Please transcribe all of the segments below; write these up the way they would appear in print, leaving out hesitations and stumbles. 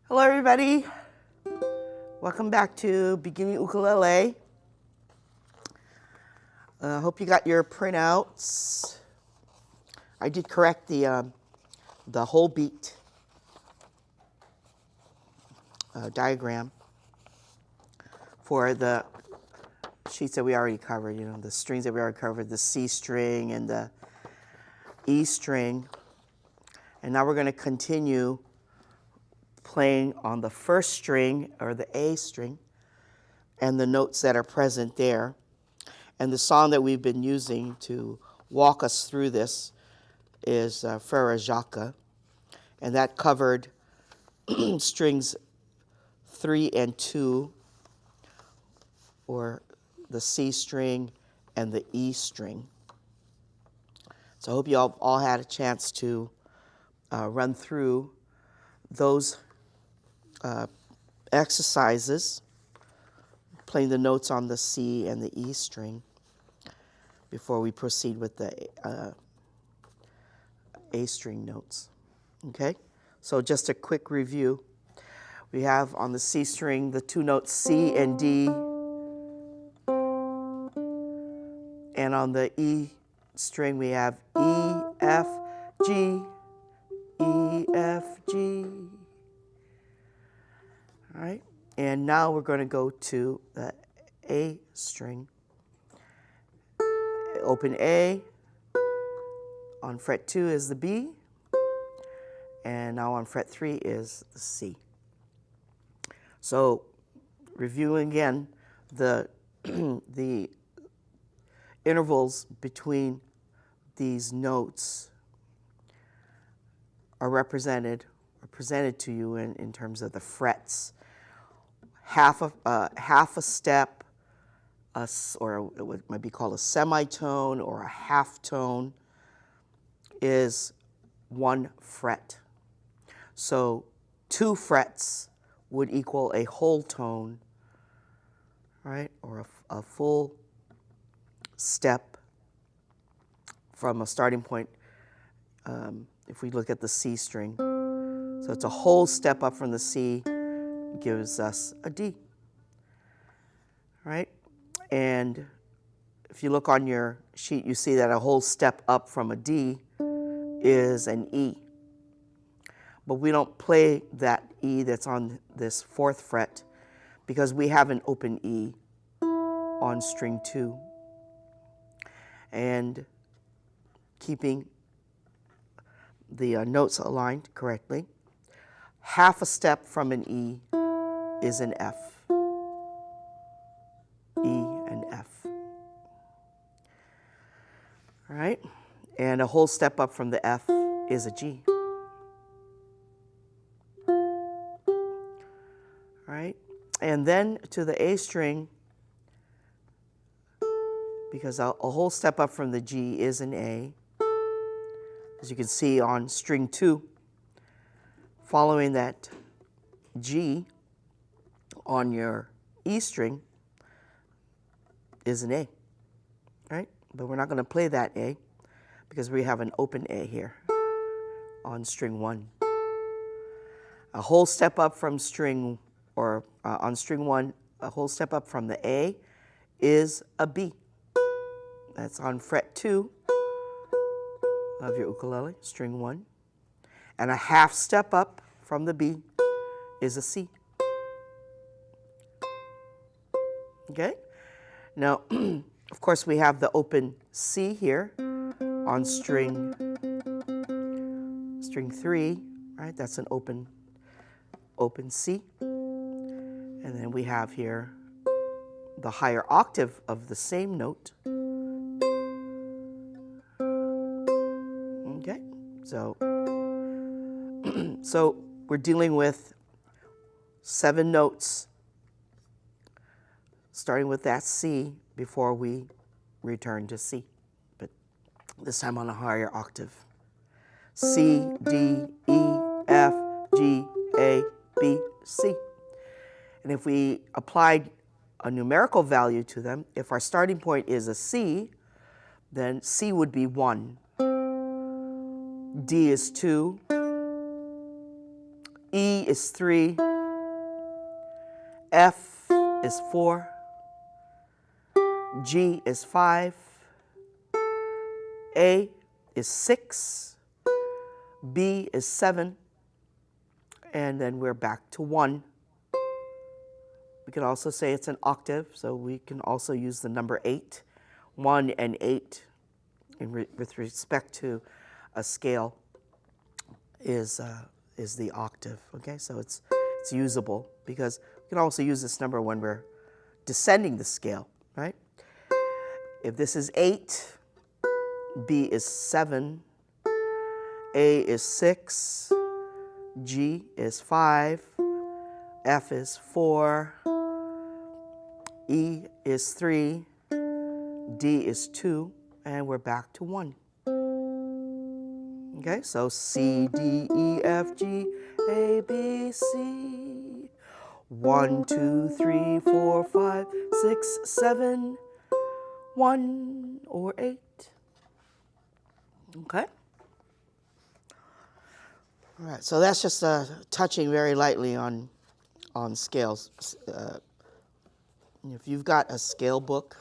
Hello everybody, welcome back to Beginning Ukulele. Hope you got your printouts. I did correct the whole beat diagram for the sheets that we already covered, the strings that we already covered, the C string and the E string. And now we're going to continue playing on the first string, or the A string, and the notes that are present there. And the song that we've been using to walk us through this is Frère Jacques, and that covered strings 3 and 2, or the C string and the E string. So I hope you all had a chance to run through those exercises, playing the notes on the C and the E string before we proceed with the A string notes. Okay, so just a quick review. We have on the C string the two notes C and D, and on the E string we have E, F, G, E, F, G. All right, and now we're going to go to the A string. Open A, on fret 2 is the B, and now on fret 3 is the C. So, reviewing again, the the intervals between these notes are presented to you in terms of the frets. Half a step, or what might be called a semitone or a half tone, is 1 fret. So 2 frets would equal a whole tone, right? Or a full step from a starting point. If we look at the C string, so it's a whole step up from the C, gives us a D, right? And if you look on your sheet, you see that a whole step up from a D is an E. But we don't play that E that's on this 4th fret because we have an open E on string 2. And keeping the notes aligned correctly, half a step from an E is an F. E and F. All right? And a whole step up from the F is a G. All right? And then to the A string, because a whole step up from the G is an A. As you can see on string 2, following that G on your E string is an A, right? But we're not going to play that A because we have an open A here on string 1. A whole step up from string, or on string 1, a whole step up from the A is a B. That's on fret 2 of your ukulele, string 1. And a half step up from the B is a C. Okay? Now, of course, we have the open C here on string 3, right? That's an open C. And then we have here the higher octave of the same note. Okay? So we're dealing with 7 notes, starting with that C before we return to C, but this time on a higher octave. C, D, E, F, G, A, B, C. And if we applied a numerical value to them, if our starting point is a C, then C would be 1. D is 2, E is 3, F is 4, G is 5, A is 6, B is 7, and then we're back to 1. We can also say it's an octave, so we can also use the number 8, 1 and 8 with respect to a scale is the octave. Okay, so it's usable because we can also use this number when we're descending the scale, right? If this is 8, B is 7, A is 6, G is 5, F is 4, E is 3, D is 2, and we're back to 1. Okay, so C, D, E, F, G, A, B, C. 1, 2, 3, 4, 5, 6, 7, 1 or 8. Okay. All right, so that's just touching very lightly on scales. If you've got a scale book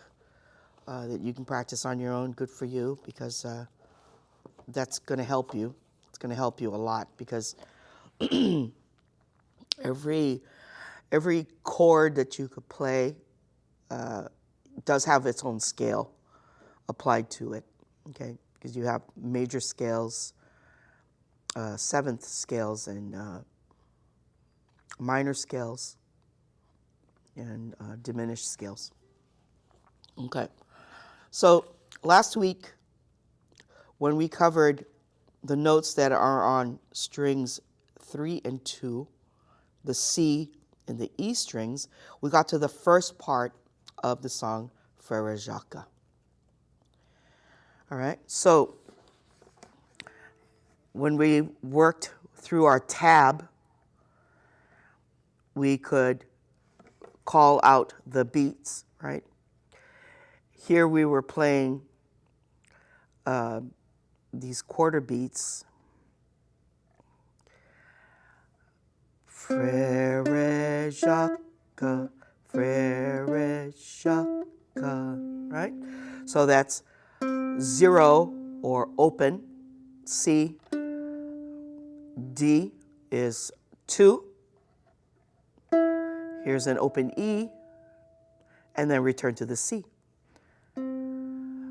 that you can practice on your own, good for you, because that's going to help you. It's going to help you a lot because every chord that you could play does have its own scale applied to it, okay? Because you have major scales, seventh scales, and minor scales, and diminished scales. Okay, so last week when we covered the notes that are on strings 3 and 2, the C and the E strings, we got to the first part of the song, Frère Jacques. All right, so when we worked through our tab, we could call out the beats, right? Here we were playing these quarter beats. Frère Jacques, Frère Jacques, right? So that's 0 or open, C. D is 2. Here's an open E, and then return to the C.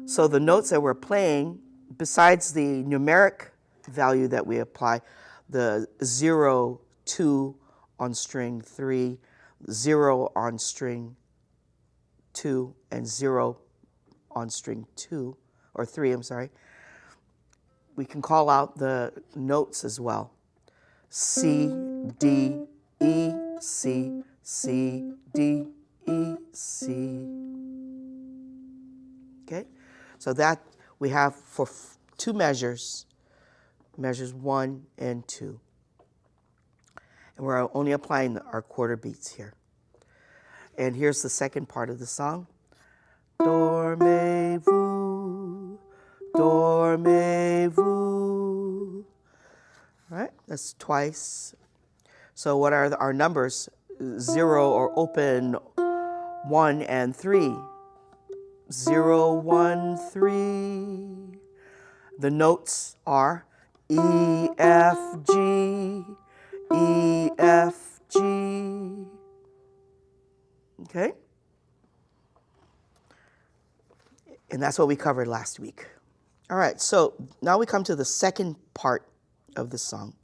So the notes that we're playing, besides the numeric value that we apply, the 0, 2 on string 3, 0 on string 2, and 0 on string 2, or 3, I'm sorry, we can call out the notes as well. C, D, E, C, C, D, E, C. Okay, so that we have for 2 measures, measures 1 and 2. And we're only applying our quarter beats here. And here's the second part of the song. Dormez-vous, dormez-vous. All right, that's twice. So what are our numbers? 0 or open, 1 and 3. 0, 1, 3. The notes are E, F, G, E, F, G. Okay? And that's what we covered last week. All right, so now we come to the second part of the song.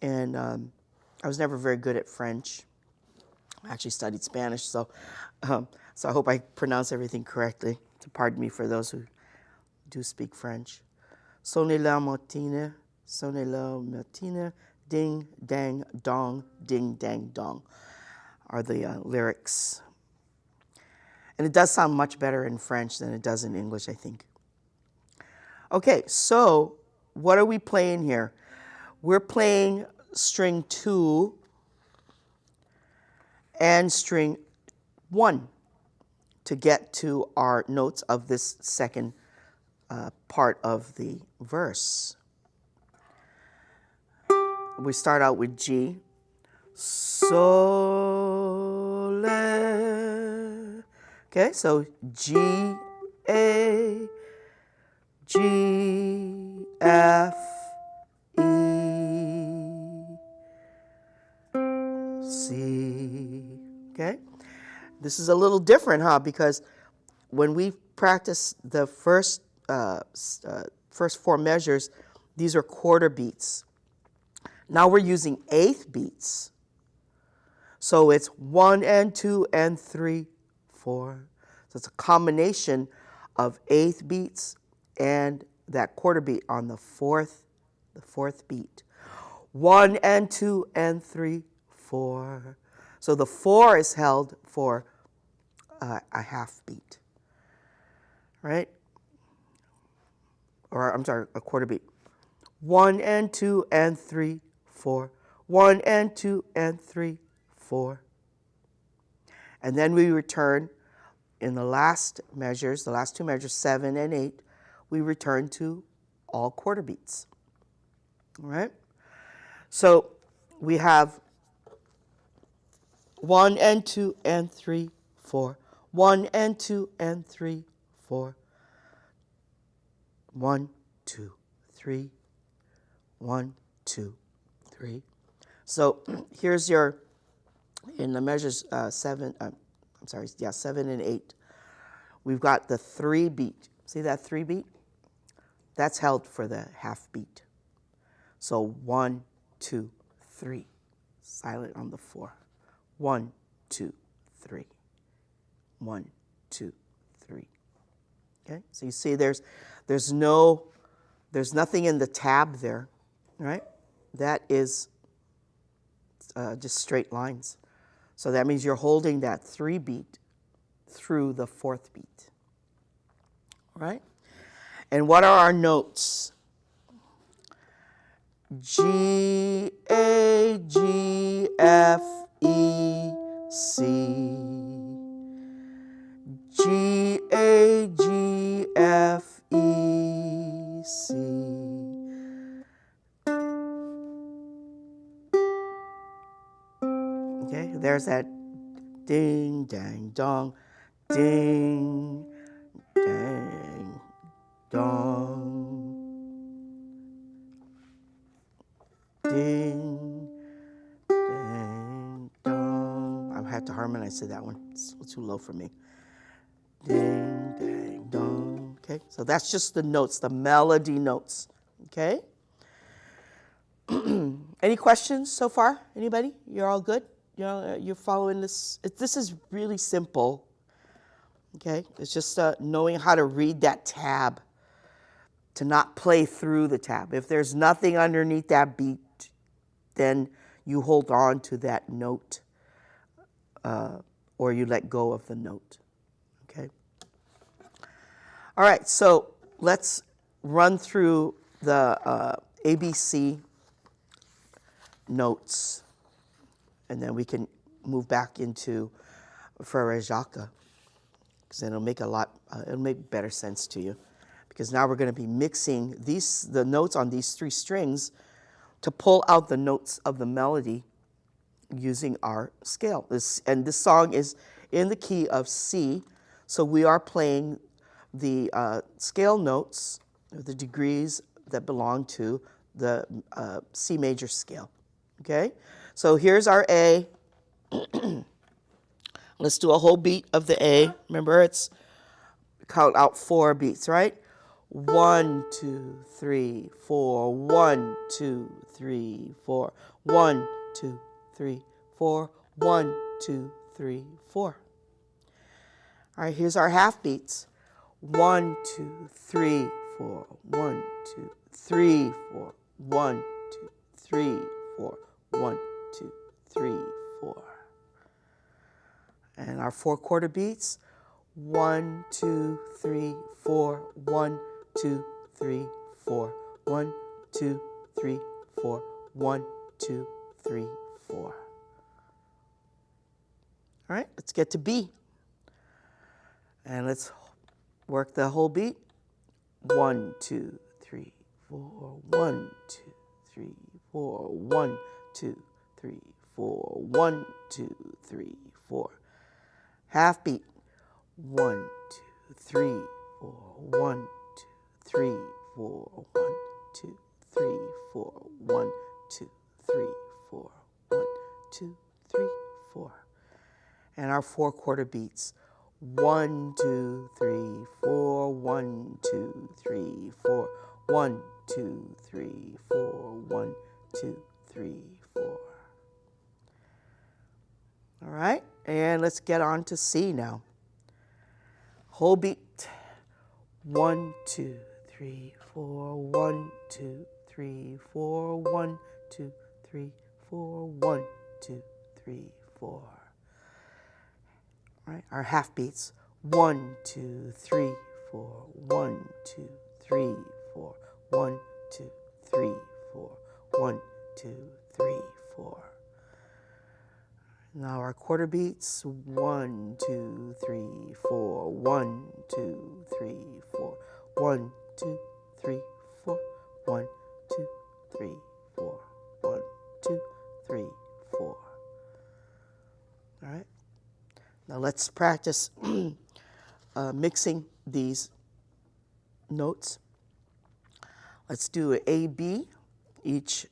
And I was never very good at French. I actually studied Spanish, so I hope I pronounce everything correctly. So pardon me for those who do speak French. Sonnez la matine, ding, dang, dong, ding, dang, dong are the lyrics. And it does sound much better in French than it does in English, I think. Okay, so what are we playing here? We're playing string 2 and string 1 to get to our notes of this second part of the verse. we start out with G. Sol, okay, so G, A, G, F, E, C, okay? This is a little different, huh? Because when we practice the first four measures, these are quarter beats. Now we're using eighth beats. So it's 1 and 2 and 3, 4. So it's a combination of eighth beats and that quarter beat on the fourth beat. 1 and 2 and 3, 4. So the 4 is held for a half beat, right? Or I'm sorry, a quarter beat. 1 and 2 and 3, 4. 1 and 2 and 3, 4. And then we return in the last measures, the last two measures, 7 and 8, we return to all quarter beats. All right? So we have 1 and 2 and 3, 4. 1 and 2 and 3, 4. 1, 2, 3. 1, 2, 3. So here's your, in the measures 7 and 8, we've got the 3 beat. See that 3 beat? That's held for the half beat. So 1, 2, 3. Silent on the 4. 1, 2, 3. 1, 2, 3. Okay, so you see there's nothing in the tab there, right? That is just straight lines. So that means you're holding that 3 beat through the 4th beat, right? And what are our notes? G, A, G, F, E, C. G, A, G, F, E, C. Okay, there's that ding, dang, dong, ding, dang, dong, ding, dang, dong. I have to harmonize to that one. It's too low for me. Ding, dang, dong. Okay, so that's just the notes, the melody notes. Okay. Any questions so far? Anybody? You're all good? You're following this. This is really simple. Okay, it's just knowing how to read that tab, to not play through the tab. If there's nothing underneath that beat, then you hold on to that note, or you let go of the note. Okay. All right, so let's run through the ABC notes, and then we can move back into Frere Jacques, because then it'll make better sense to you. Because now we're going to be mixing the notes on these 3 strings to pull out the notes of the melody using our scale. This song is in the key of C, so we are playing the scale notes, the degrees that belong to the C major scale. Okay, so here's our A. Let's do a whole beat of the A. Remember, it's count out 4 beats, right? 1, 2, 3, 4. 1, 2, 3, 4. 1, 2, 3, 4. 1, 2, 3, 4. All right, here's our half beats. 1, 2, 3, 4. 1, 2, 3, 4. 1, 2, 3, 4. 1, 2, 3, 4. And our 4 quarter beats. 1, 2, 3, 4. 1, 2, 3, 4. 1, 2, 3, 4. 1, 2, 3, 4. All right, let's get to B. And let's work the whole beat. 1, 2, 3, 4. 1, 2, 3, 4. 1, 2, 3, 4. 1, 2, 3, 4. Half beat. 1, 2, 3, 4. 1, 2, 3, 4. 1, 2, 3, 4. 1, 2, 3, 4. 1, 2, 3, 4. And our 4 quarter beats. 1, 2, 3, 4. 1, 2, 3, 4. 1, 2, 3, 4. 1, 2, 3, 4. All right, and let's get on to C now. Whole beat. 1, 2, 3, 4. 1, 2, 3, 4. 1, 2, 3, 4. 1, 2, 3, 4. All right, our half beats. 1, 2, 3, 4. 1, 2, 3, 4. 1, 2, 3, 4. 1, 2, 3, 4. Now our quarter beats. 1, 2, 3, 4. 1, 2, 3, 4. 1, 2, 3, 4. 1, 2, 3, 4. 1, 2, 3, 4. All right. Now let's practice mixing these notes. Let's do an A, B, each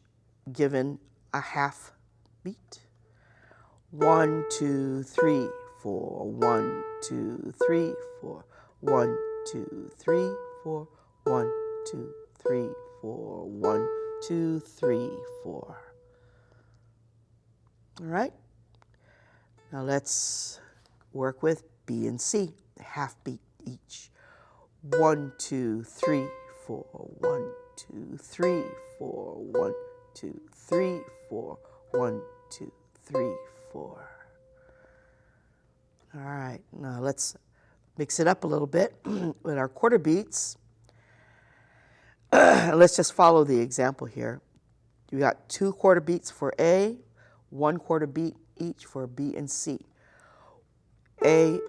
given a half beat. 1, 2, 3, 4. 1, 2, 3, 4. 1, 2, 3, 4. 1, 2, 3, 4. 1, 2, 3, 4. All right. Now let's work with B and C, half beat each. 1, 2, 3, 4. 1, 2, 3, 4. 1, 2, 3, 4. 1, 2, 3, 4. All right, now let's mix it up a little bit with our quarter beats. Let's just follow the example here. You got 2 quarter beats for A, 1 quarter beat each for B and C. A,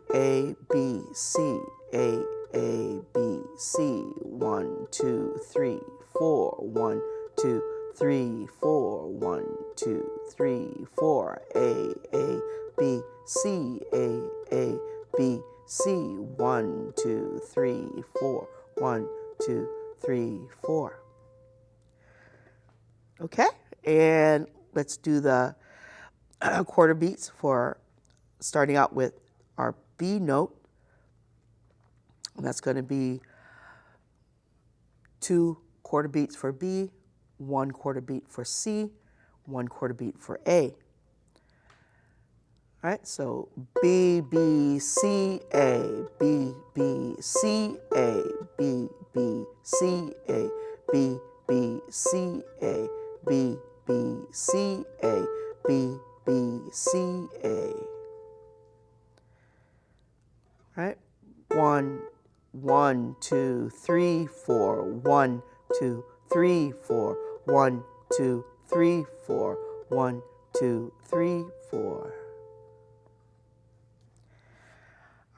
B, C, A, B, C. 1, 2, 3, 4. 1, 2, 3, 4. 1, 2, 3, 4. A, B, C, A, B, C. 1, 2, 3, 4. 1, 2, 3, 4. Okay, and let's do the quarter beats for starting out with our B note. And that's going to be 2 quarter beats for B, 1 quarter beat for C, 1 quarter beat for A. All right, so B, B, C, A, B, B, C, A, B, B, C, A, B, B, C, A, B, B, C, A, B, B, C, A. All right, 1, 2, 3, 4. 1, 2, 3, 4. 1, 2, 3, 4. 1, 2, 3, 4.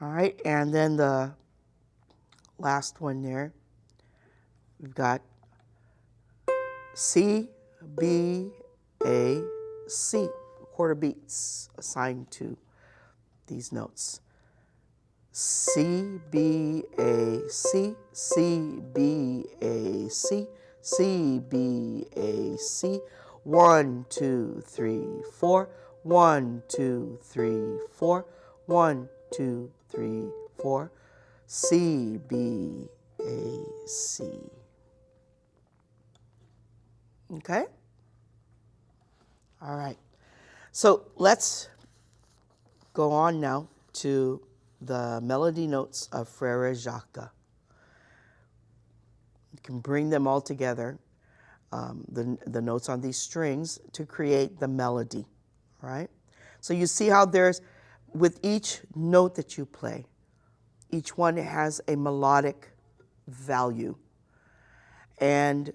All right, and then the last one there, we've got C, B, A, C, quarter beats assigned to these notes. C, B, A, C, C, B, A, C, C, B, A, C. 1, 2, 3, 4. 1, 2, 3, 4. 1, 2, 3, 4. C, B, A, C. Okay? All right. So let's go on now to the melody notes of Frere Jacques. You can bring them all together, the notes on these strings, to create the melody, right? So you see how there's, with each note that you play, each one has a melodic value. And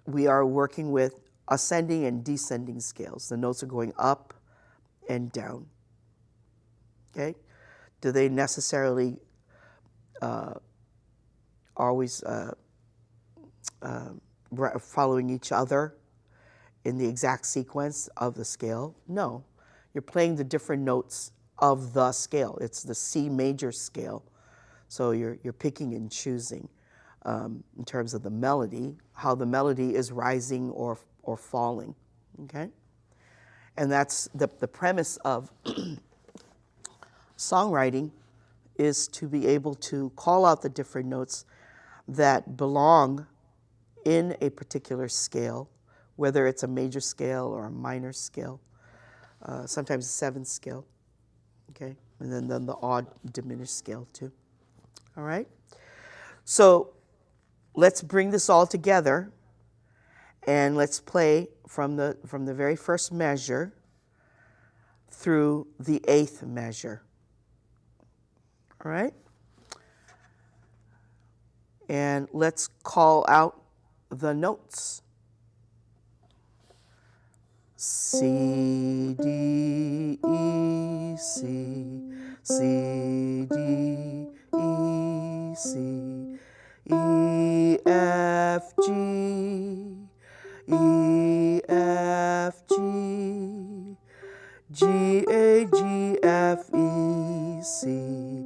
we are working with ascending and descending scales. The notes are going up and down, okay? Do they necessarily always following each other in the exact sequence of the scale. No, you're playing the different notes of the scale. It's the C major scale. So you're picking and choosing in terms of the melody, how the melody is rising or falling, okay? And that's the premise of songwriting, is to be able to call out the different notes that belong in a particular scale, whether it's a major scale or a minor scale, sometimes a seventh scale, okay? And then the odd diminished scale too. All right? So let's bring this all together and let's play from the very first measure through the eighth measure. All right? And let's call out the notes. C, D, E, C, C, D, E, C, E, F, G, E, F, G, G, A, G, F, E, C,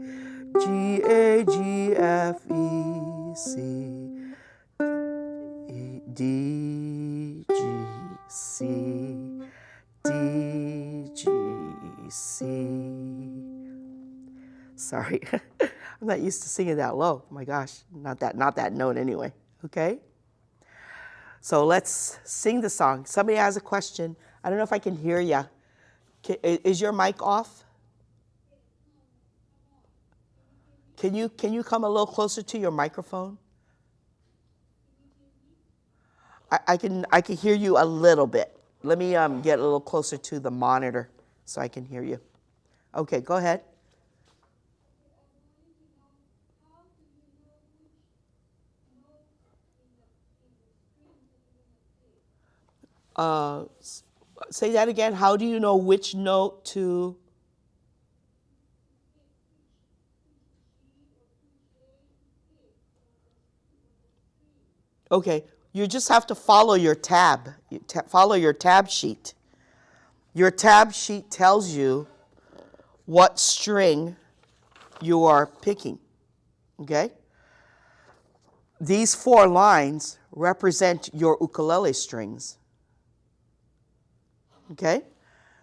G, A, G, F, E, C, E, D, G, C, D, G, C. Sorry, I'm not used to singing that low. Oh my gosh, not that note anyway, okay? So let's sing the song. Somebody has a question. I don't know if I can hear you. Is your mic off? Can you come a little closer to your microphone? I can hear you a little bit. Let me get a little closer to the monitor so I can hear you. Okay, go ahead. Say that again. How do you know which note to? Okay, you just have to follow your tab. Follow your tab sheet. Your tab sheet tells you what string you are picking, okay? These 4 lines represent your ukulele strings, okay?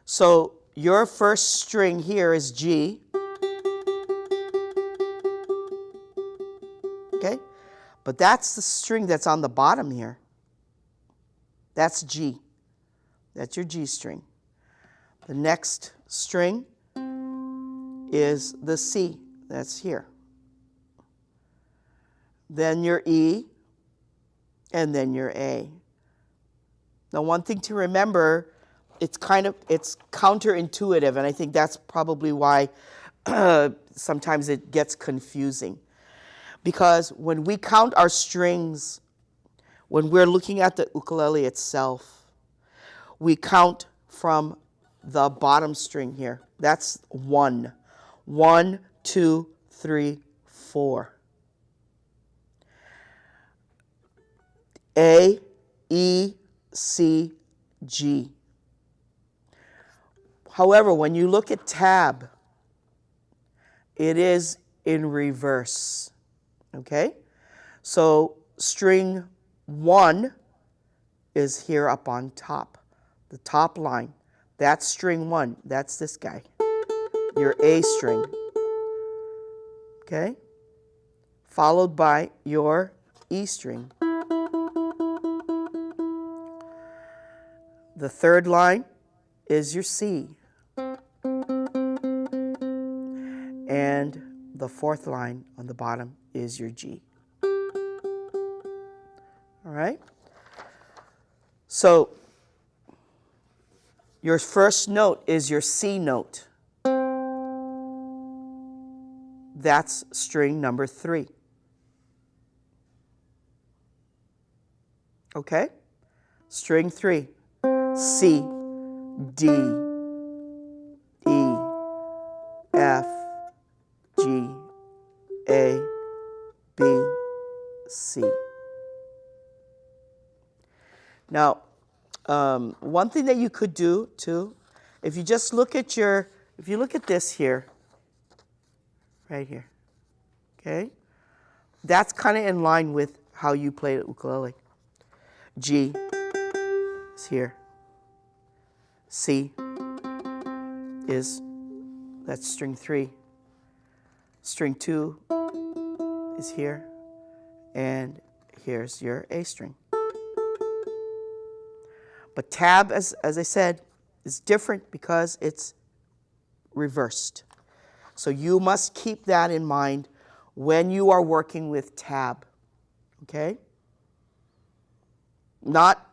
So your first string here is G, okay? But that's the string that's on the bottom here. That's G. That's your G string. The next string is the C. That's here. Then your E, and then your A. Now, one thing to remember, it's counterintuitive, and I think that's probably why sometimes it gets confusing. Because when we count our strings, when we're looking at the ukulele itself, we count from the bottom string here. That's 1. 1, 2, 3, 4. A, E, C, G. However, when you look at tab, it is in reverse, okay? So string 1 is here up on top, the top line. That's string 1. That's this guy, your A string, okay? Followed by your E string. The third line is your C. And the fourth line on the bottom is your G. All right? So your first note is your C note. That's string number 3. Okay? String 3. C, D, E, F, G, A, B, C. Now, One thing that you could do too, if you just look at if you look at this here, right here, okay? That's kind of in line with how you play the ukulele. G is here. C that's string 3. String 2 is here. And here's your A string. But tab, as I said, is different because it's reversed. So you must keep that in mind when you are working with tab, okay? Not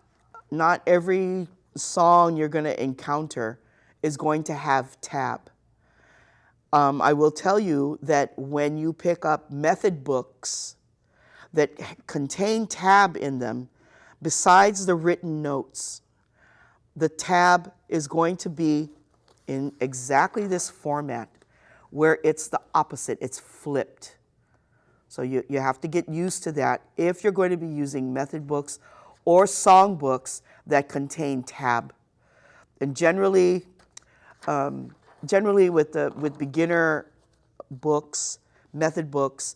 every song you're going to encounter is going to have tab. I will tell you that when you pick up method books that contain tab in them, besides the written notes, the tab is going to be in exactly this format where it's the opposite, it's flipped. So you have to get used to that if you're going to be using method books or song books that contain tab. And generally with beginner books, method books,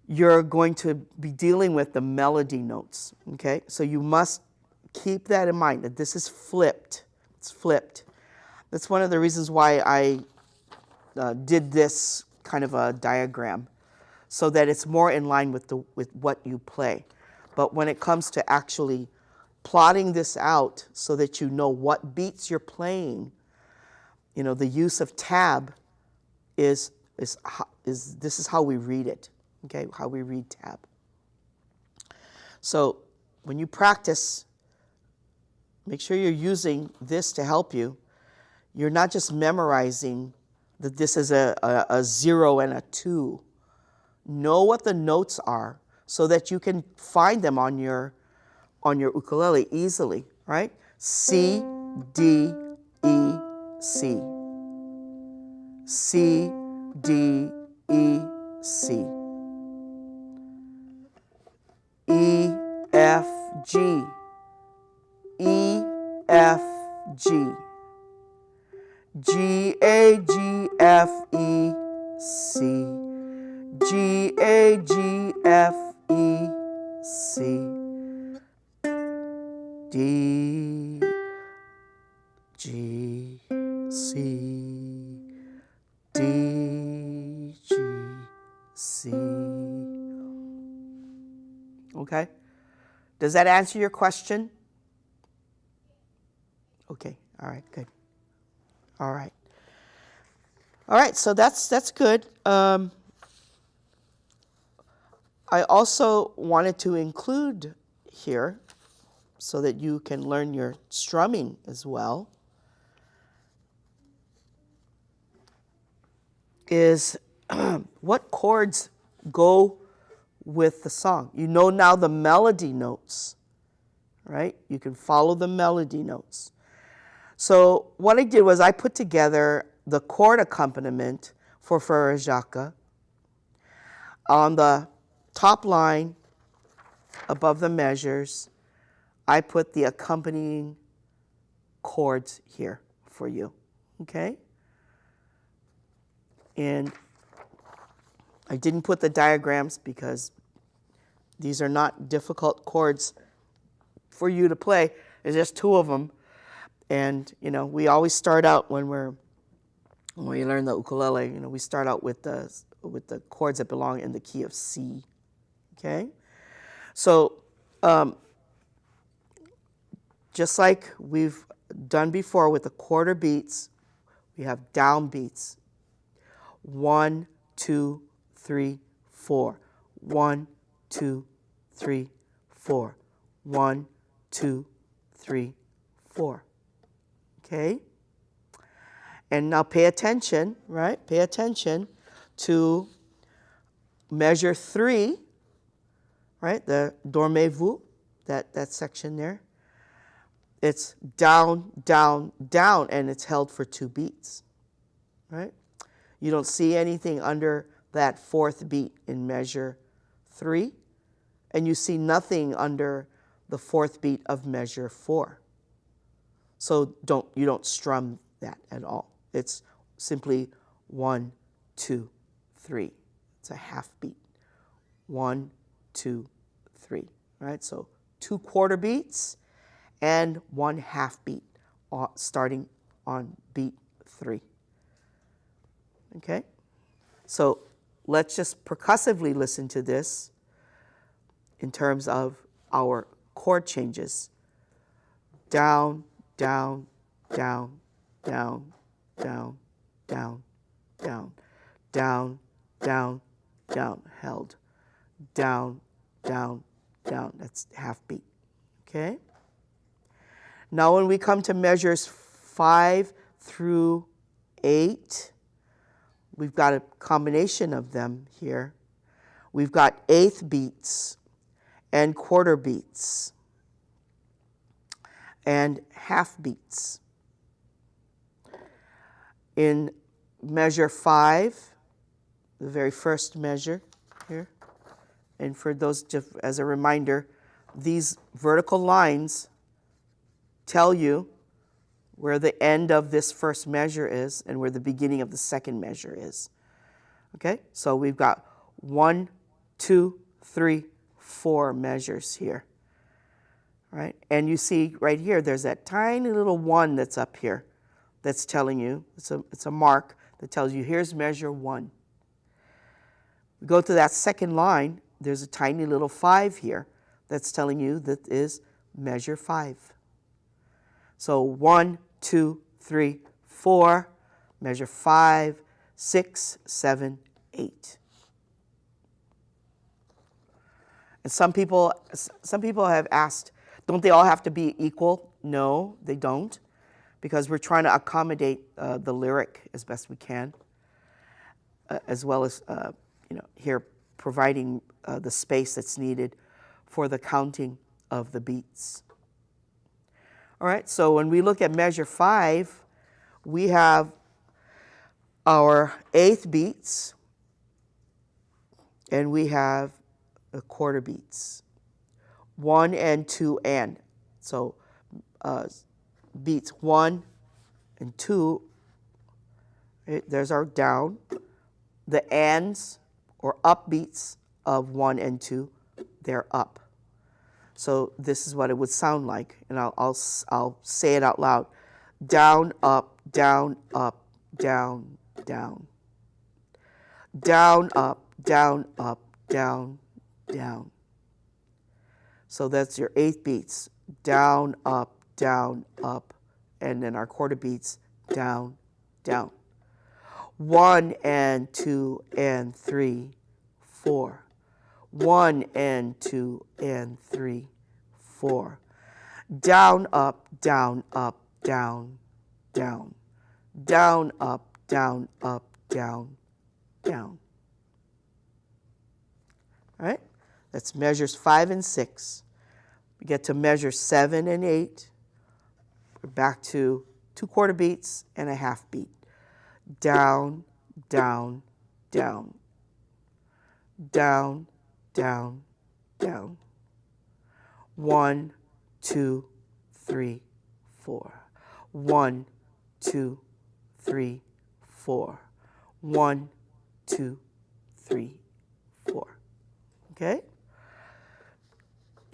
you're going to be dealing with the melody notes, okay? So you must keep that in mind, that this is flipped. It's flipped. That's one of the reasons why I did this kind of a diagram, so that it's more in line with what you play. But when it comes to actually plotting this out so that you know what beats you're playing, you know, the use of tab is this is how we read it, okay? How we read tab. So when you practice, make sure you're using this to help you. You're not just memorizing that this is a 0 and a 2. Know what the notes are so that you can find them on your ukulele easily, right? C, D, E, C. C, D, E, C. E, F, G. E, F, G. G, A, G, F, E, C. G, A, G, F, E, C. D, G, C. D, G, C. Okay? Does that answer your question? Okay, all right, good. All right. All right, so that's good. I also wanted to include here, so that you can learn your strumming as well, is what chords go with the song. You know now the melody notes, right? You can follow the melody notes. So what I did was I put together the chord accompaniment for Frere Jacques. On the top line, above the measures, I put the accompanying chords here for you, okay? And I didn't put the diagrams because these are not difficult chords for you to play. There's just 2 of them. And, you know, we always start out when we learn the ukulele, you know, we start out with the chords that belong in the key of C, okay? So, just like we've done before with the quarter beats, we have down beats. 1, 2, 3, 4. 1, 2, 3, 4. 1, 2, 3, 4. Okay? And now pay attention, right? Pay attention to measure 3, right? The dormez-vous, that section there. It's down, down, down, and it's held for 2 beats, right? You don't see anything under that 4th beat in measure 3, and you see nothing under the 4th beat of measure 4. So you don't strum that at all. It's simply 1, 2, 3. It's a half beat. 1, 2, 3. All right, so 2 quarter beats and 1 half beat starting on beat 3. Okay, so let's just percussively listen to this in terms of our chord changes. Down, down, down, down, down, down, down, down, down, down, held. Down, down, down. That's half beat. Okay? Now when we come to measures 5 through 8, we've got a combination of them here. We've got eighth beats and quarter beats and half beats. In measure 5, the very first measure here, and for those, just as a reminder, these vertical lines tell you where the end of this first measure is and where the beginning of the second measure is. Okay, so we've got 1, 2, 3, 4 measures here. All right, and you see right here, there's that tiny little 1 that's up here that's telling you, it's a mark that tells you here's measure 1. We go to that second line, there's a tiny little 5 here that's telling you that is measure 5. So 1, 2, 3, 4, measure 5, 6, 7, 8. And some people have asked, don't they all have to be equal? No, they don't, because we're trying to accommodate the lyric as best we can, as well as here providing the space that's needed for the counting of the beats. All right, so when we look at measure 5, we have our eighth beats and we have the quarter beats. 1 and 2 and. So beats 1 and 2, right, there's our down. The ands or up beats of 1 and 2, they're up. So this is what it would sound like, and I'll say it out loud. Down, up, down, up, down, down. Down, up, down, up, down, down. So that's your eighth beats. Down, up, and then our quarter beats, down, down. 1 and 2 and 3, 4. 1 and 2 and 3, 4. Down, up, down, up, down, down. Down, up, down, down, down. All right? That's measures 5 and 6. We get to measure 7 and 8. We're back to 2 quarter beats and a half beat. Down, down, down. Down, down, down. 1, 2, 3, 4. 1, 2, 3, 4. 1, 2, 3, 4. Okay?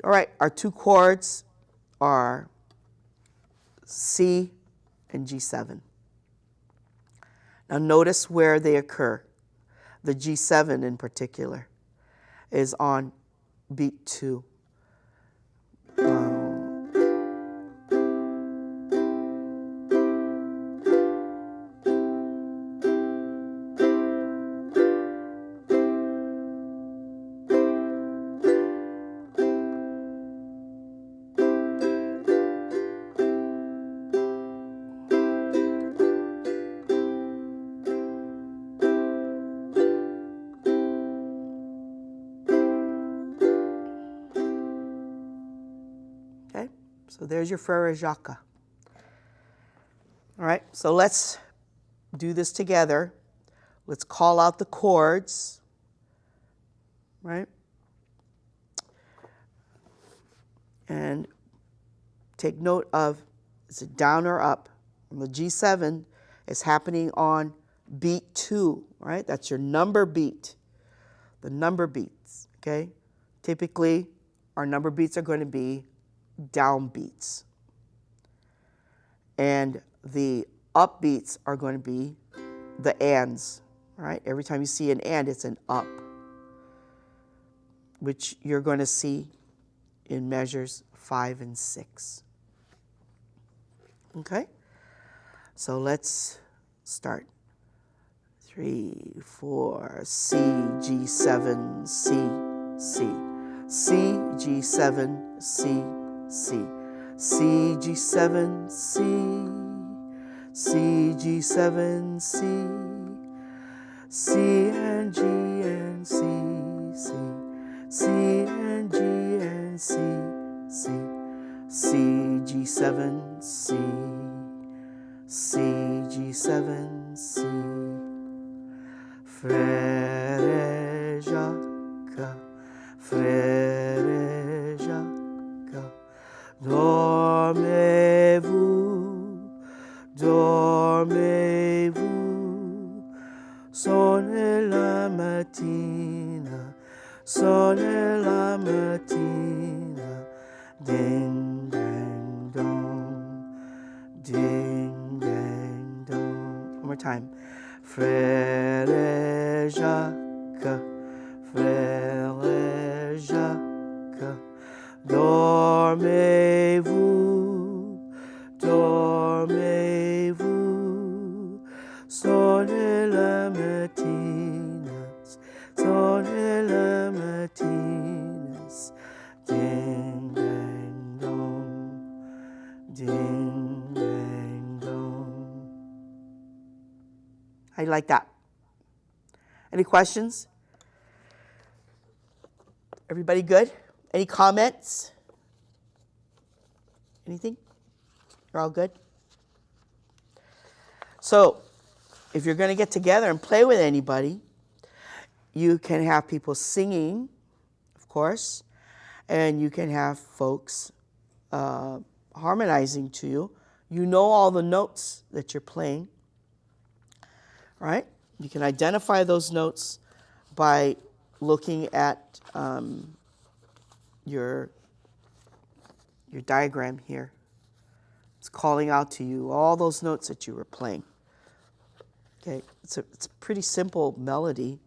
All right, our 2 chords are C and G7. Now notice where they occur. The G7 in particular is on beat 2. So there's your frere jacques. All right, so let's do this together. Let's call out the chords, right? And take note of Is it down or up? The G7 is happening on beat 2, right? That's your number beat. The number beats, okay? Typically, our number beats are going to be down beats. And the up beats are going to be the ands, right? Every time you see an and, it's an up, which you're going to see in measures 5 and 6. Okay? So let's start. 3, 4, C, G7, C, C. C, G7, C, C. C, G7, C. C, G7, C. C and G and C, C. C and G and C, C. C, G7, C. C, G7, C. Frère Jacques, Frère Jacques, dormez-vous, dormez-vous, sonnez la mattina, sonnez la mattina, ding, ding, dong, ding, ding, dong. One more time. Frère Jacques, Frère Jacques, dormez-vous, dormez-vous, sonnez la matinas, sonnez la matinas, ding, ding, dong, ding, ding, dong. How do you like that? Any questions? Everybody good? Any comments? Anything? You're all good? So, if you're going to get together and play with anybody, you can have people singing, of course, and you can have folks harmonizing to you. You know all the notes that you're playing, right? You can identify those notes by looking at your diagram here. It's calling out to you all those notes that you were playing. Okay, it's a pretty simple melody.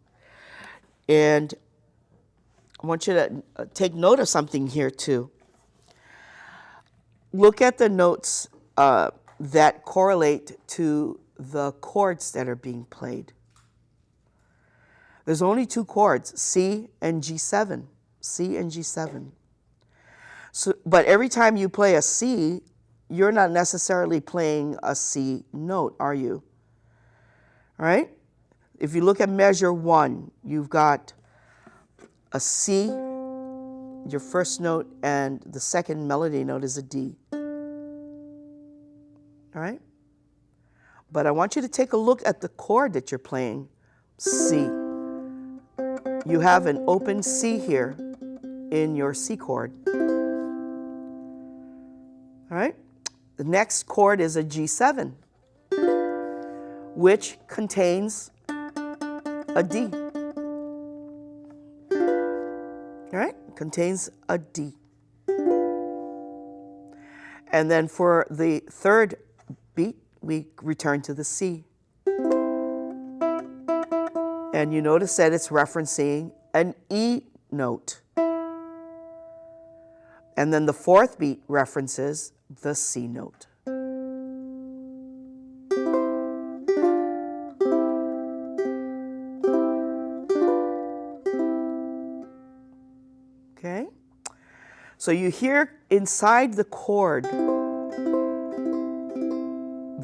And I want you to take note of something here too. Look at the notes that correlate to the chords that are being played. There's only 2 chords, C and G7. C and G7. So, but every time you play a C, you're not necessarily playing a C note, are you? All right? If you look at measure 1, you've got a C, your first note, and the second melody note is a D. All right? But I want you to take a look at the chord that you're playing, C. You have an open C here in your C chord. All right? The next chord is a G7, which contains a D. All right? Contains a D. And then for the third beat, we return to the C. And you notice that it's referencing an E note. And then the fourth beat references the C note. Okay? So you hear inside the chord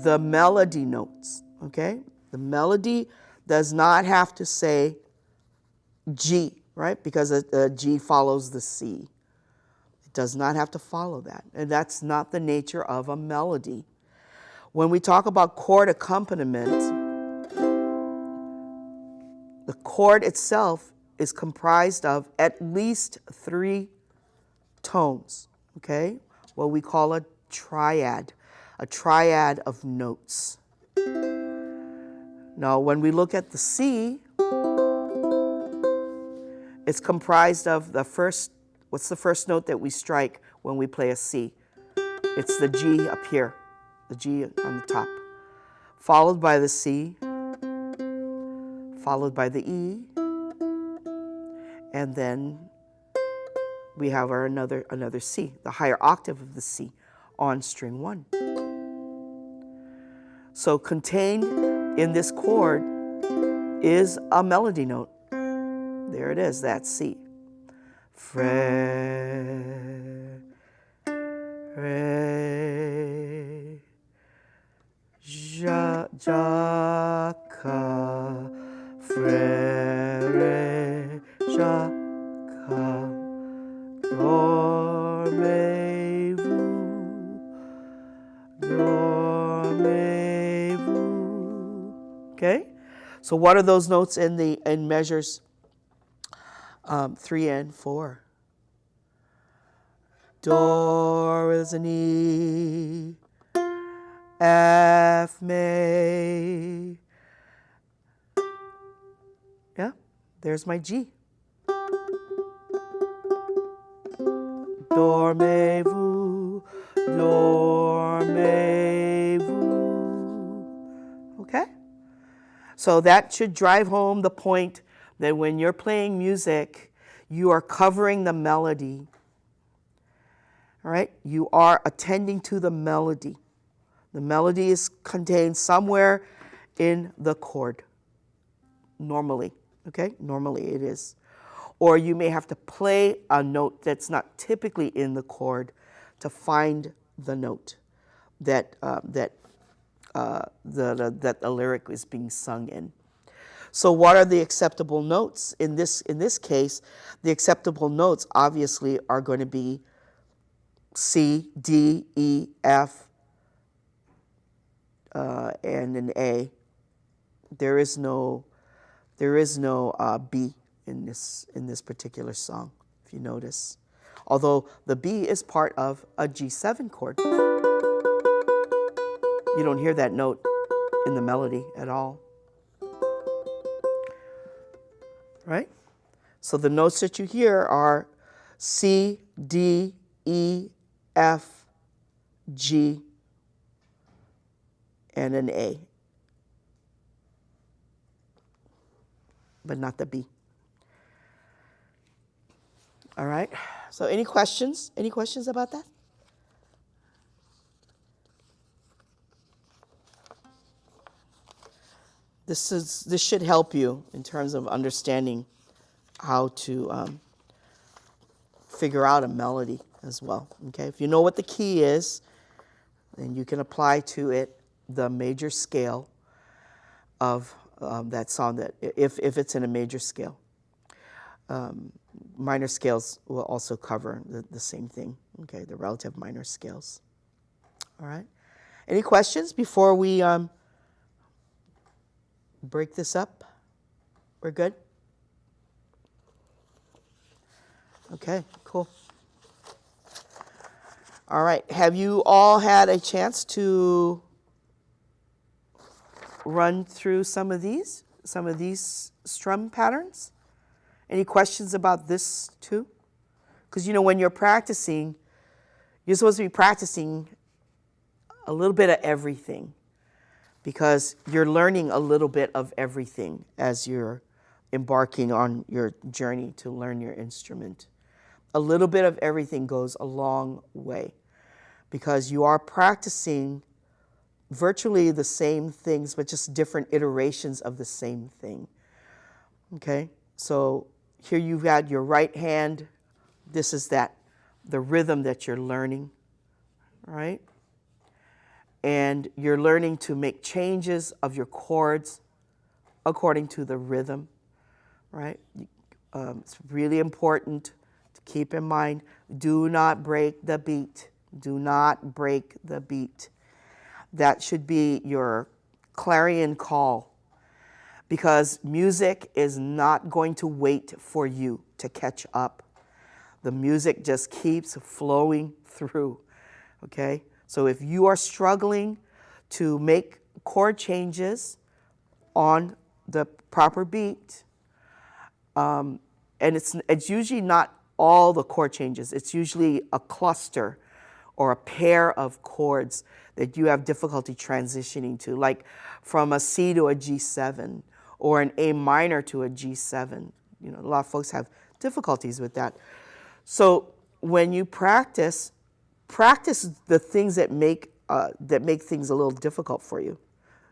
the melody notes, okay? The melody does not have to say G, right? Because a G follows the C. It does not have to follow that. And that's not the nature of a melody. When we talk about chord accompaniment, the chord itself is comprised of at least 3 tones, okay? What we call a triad. a triad of notes. Now, when we look at the C, it's comprised of the first, what's the first note that we strike when we play a C? It's the G up here, the G on the top, followed by the C, followed by the E, and then we have our another C, the higher octave of the C on string 1. So contained in this chord is a melody note. There it is, that's C. Re, re, ja, ja, ka, fre, re, ja, ka, dormez-vous, dormez-vous. Okay, so what are those notes in measures 3 and 4? Do is an E, F may. Yeah, there's my G. Dormez-vous, dormez-vous. Okay? So that should drive home the point that when you're playing music, you are covering the melody. All right? You are attending to the melody. The melody is contained somewhere in the chord. Normally, okay? Normally it is. Or you may have to play a note that's not typically in the chord to find the note that the lyric is being sung in. So what are the acceptable notes? In this case, the acceptable notes obviously are going to be C, D, E, F, and an A. There is no B in this particular song, if you notice. Although the B is part of a G7 chord. You don't hear that note in the melody at all. Right? So the notes that you hear are C, D, E, F, G, and an A. But not the B. All right. So any questions? Any questions about that? This should help you in terms of understanding how to figure out a melody as well. Okay. If you know what the key is, then you can apply to it the major scale of that song. That if it's in a major scale. Minor scales will also cover the same thing, okay, the relative minor scales. All right. Any questions before we break this up? We're good? Okay, cool. All right. Have you all had a chance to run through some of these strum patterns? Any questions about this too? Because you know, when you're practicing, you're supposed to be practicing a little bit of everything, because you're learning a little bit of everything as you're embarking on your journey to learn your instrument. A little bit of everything goes a long way, because you are practicing virtually the same things, but just different iterations of the same thing. Okay? So here you've got your right hand. This is the rhythm that you're learning, right? And you're learning to make changes of your chords according to the rhythm, right? It's really important to keep in mind, do not break the beat. Do not break the beat. That should be your clarion call, because music is not going to wait for you to catch up. The music just keeps flowing through, okay? So if you are struggling to make chord changes on the proper beat, and it's usually not all the chord changes. It's usually a cluster or a pair of chords that you have difficulty transitioning to, like from a C to a G7 or an A minor to a G7. You know, a lot of folks have difficulties with that. So when you practice the things that make things a little difficult for you.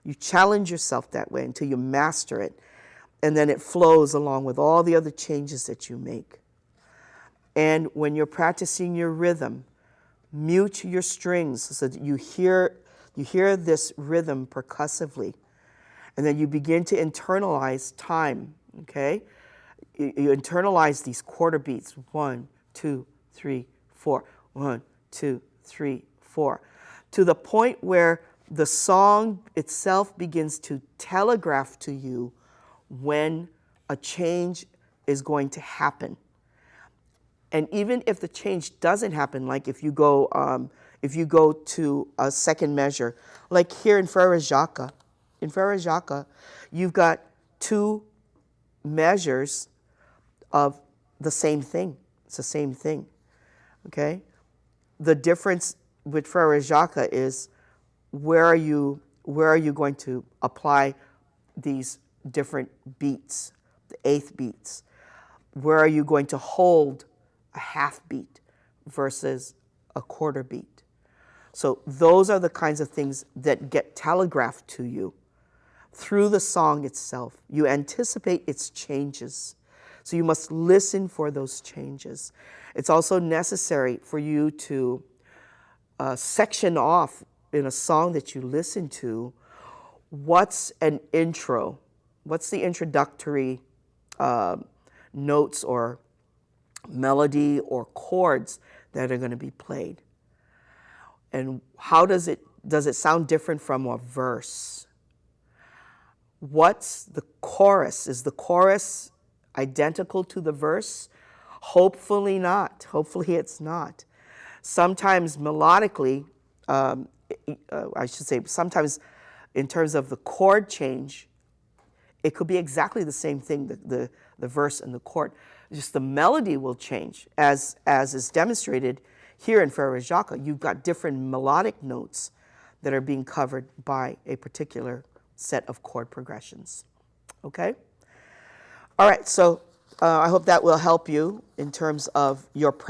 You challenge yourself that way until you master it, and then it flows along with all the other changes that you make. And when you're practicing your rhythm, mute your strings so that you hear this rhythm percussively, and then you begin to internalize time. Okay, you internalize these quarter beats: 1, 2, 3, 4. 1, 2, 3, 4, to the point where the song itself begins to telegraph to you when a change is going to happen. And even if the change doesn't happen, like if you go to a second measure, like here in Frere Jacques, you've got two measures of the same thing. It's the same thing, okay? The difference with Frere Jacques is where are you going to apply these different beats, the eighth beats? Where are you going to hold a half beat versus a quarter beat? So those are the kinds of things that get telegraphed to you through the song itself. You anticipate its changes. So you must listen for those changes. It's also necessary for you to section off in a song that you listen to, what's an intro? What's the introductory notes or melody or chords that are going to be played? And how does it sound different from a verse? What's the chorus? Is the chorus identical to the verse? Hopefully not. Hopefully it's not. Sometimes melodically, I should say, sometimes in terms of the chord change, it could be exactly the same thing, the verse and the chord. Just the melody will change, as is demonstrated here in Frere Jacques. You've got different melodic notes that are being covered by a particular set of chord progressions. Okay? All right, so I hope that will help you in terms of your practice.